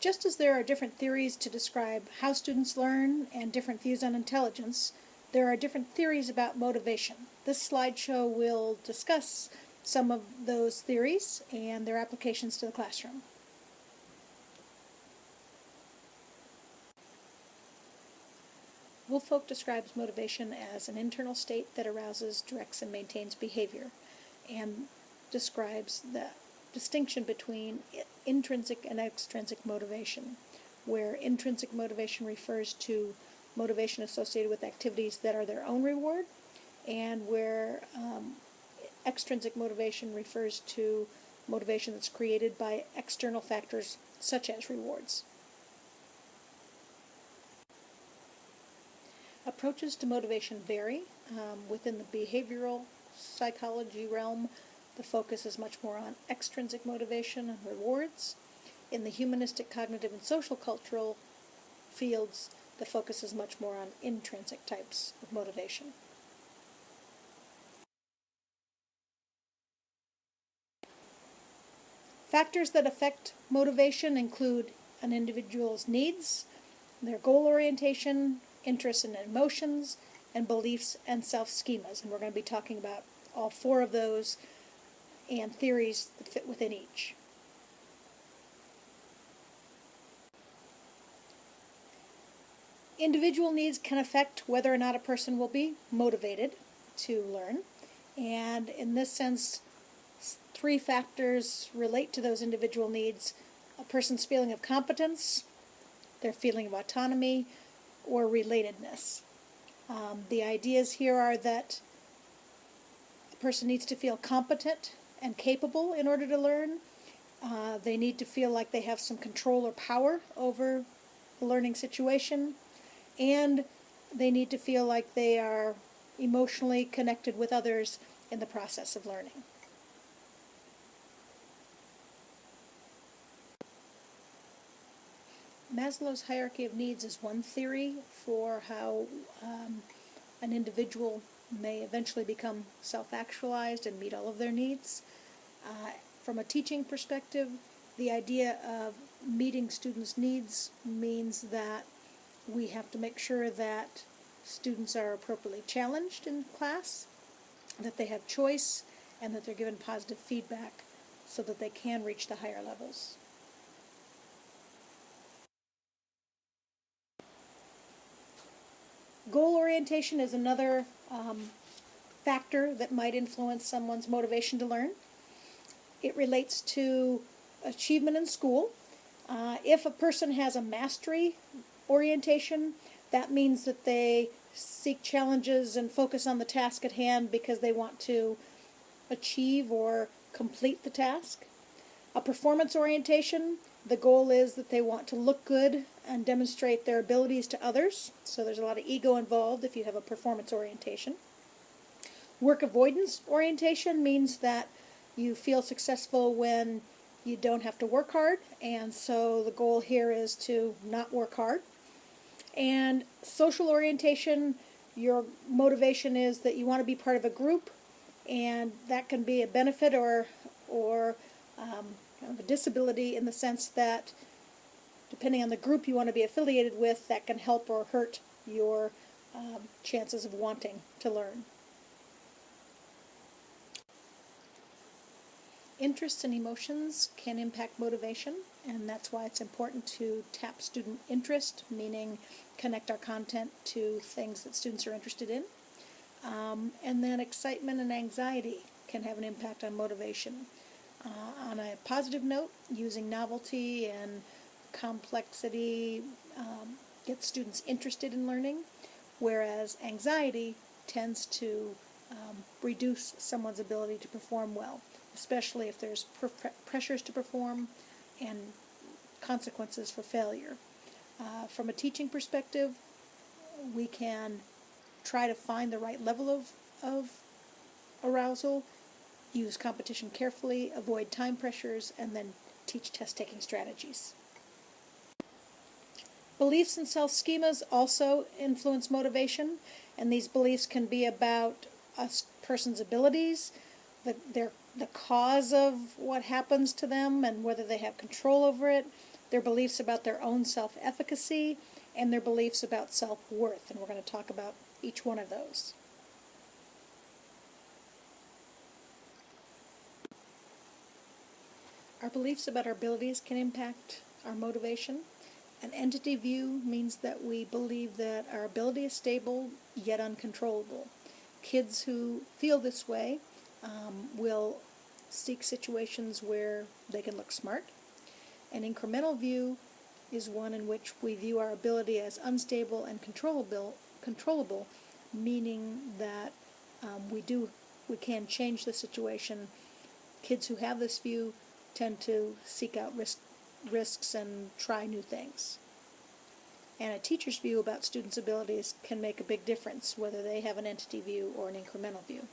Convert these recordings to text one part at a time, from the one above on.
Just as there are different theories to describe how students learn and different views on intelligence, there are different theories about motivation. This slideshow will discuss some of those theories and their applications to the classroom. Woolfolk describes motivation as an internal state that arouses, directs, and maintains behavior, and describes the distinction between intrinsic and extrinsic motivation, where intrinsic motivation refers to motivation associated with activities that are their own reward, and where extrinsic motivation refers to motivation that's created by external factors such as rewards. Approaches to motivation vary. Within the behavioral psychology realm, the focus is much more on extrinsic motivation and rewards. In the humanistic, cognitive, and social cultural fields, the focus is much more on intrinsic types of motivation. Factors that affect motivation include an individual's needs, their goal orientation, interests and emotions, and beliefs and self-schemas. And we're going to be talking about all four of those and theories that fit within each. Individual needs can affect whether or not a person will be motivated to learn. And in this sense, three factors relate to those individual needs: a person's feeling of competence, their feeling of autonomy, or relatedness. The ideas here are that a person needs to feel competent and capable in order to learn. They need to feel like they have some control or power over the learning situation, and they need to feel like they are emotionally connected with others in the process of learning. Maslow's hierarchy of needs is one theory for how an individual may eventually become self-actualized and meet all of their needs. From a teaching perspective, the idea of meeting students' needs means that we have to make sure that students are appropriately challenged in class, that they have choice, and that they're given positive feedback so that they can reach the higher levels. Goal orientation is another factor that might influence someone's motivation to learn. It relates to achievement in school. If a person has a mastery orientation, that means that they seek challenges and focus on the task at hand because they want to achieve or complete the task. A performance orientation, the goal is that they want to look good and demonstrate their abilities to others. So there's a lot of ego involved if you have a performance orientation. Work avoidance orientation means that you feel successful when you don't have to work hard, and so the goal here is to not work hard. And social orientation, your motivation is that you want to be part of a group, and that can be a benefit or kind of a disability in the sense that depending on the group you want to be affiliated with, that can help or hurt your chances of wanting to learn. Interests and emotions can impact motivation, and that's why it's important to tap student interest, meaning connect our content to things that students are interested in. And then excitement and anxiety can have an impact on motivation. On a positive note, using novelty and complexity gets students interested in learning, whereas anxiety tends to reduce someone's ability to perform well, especially if there's pressures to perform and consequences for failure. From a teaching perspective, we can try to find the right level of arousal, use competition carefully, avoid time pressures, and then teach test-taking strategies. Beliefs and self-schemas also influence motivation, and these beliefs can be about a person's abilities, the cause of what happens to them and whether they have control over it, their beliefs about their own self-efficacy, and their beliefs about self-worth. And we're going to talk about each one of those. Our beliefs about our abilities can impact our motivation. An entity view means that we believe that our ability is stable yet uncontrollable. Kids who feel this way will seek situations where they can look smart. An incremental view is one in which we view our ability as unstable and controllable, meaning that we can change the situation. Kids who have this view tend to seek out risks and try new things. And a teacher's view about students' abilities can make a big difference, whether they have an entity view or an incremental view.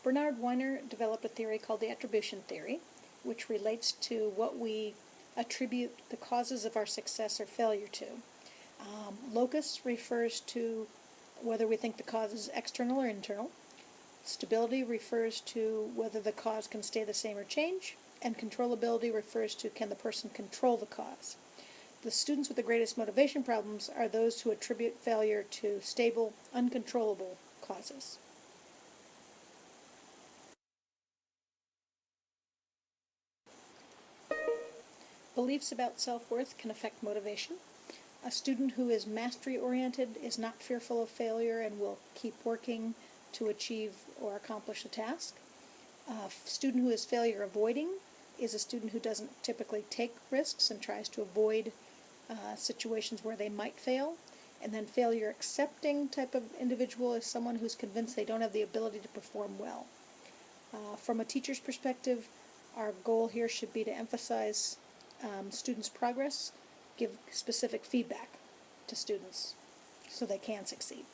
Bernard Weiner developed a theory called the Attribution Theory, which relates to what we attribute the causes of our success or failure to. Locus refers to whether we think the cause is external or internal. Stability refers to whether the cause can stay the same or change, and controllability refers to can the person control the cause. The students with the greatest motivation problems are those who attribute failure to stable, uncontrollable causes. Beliefs about self-worth can affect motivation. A student who is mastery-oriented is not fearful of failure and will keep working to achieve or accomplish a task. A student who is failure-avoiding is a student who doesn't typically take risks and tries to avoid situations where they might fail. And then failure-accepting type of individual is someone who's convinced they don't have the ability to perform well. From a teacher's perspective, our goal here should be to emphasize students' progress, give specific feedback to students so they can succeed.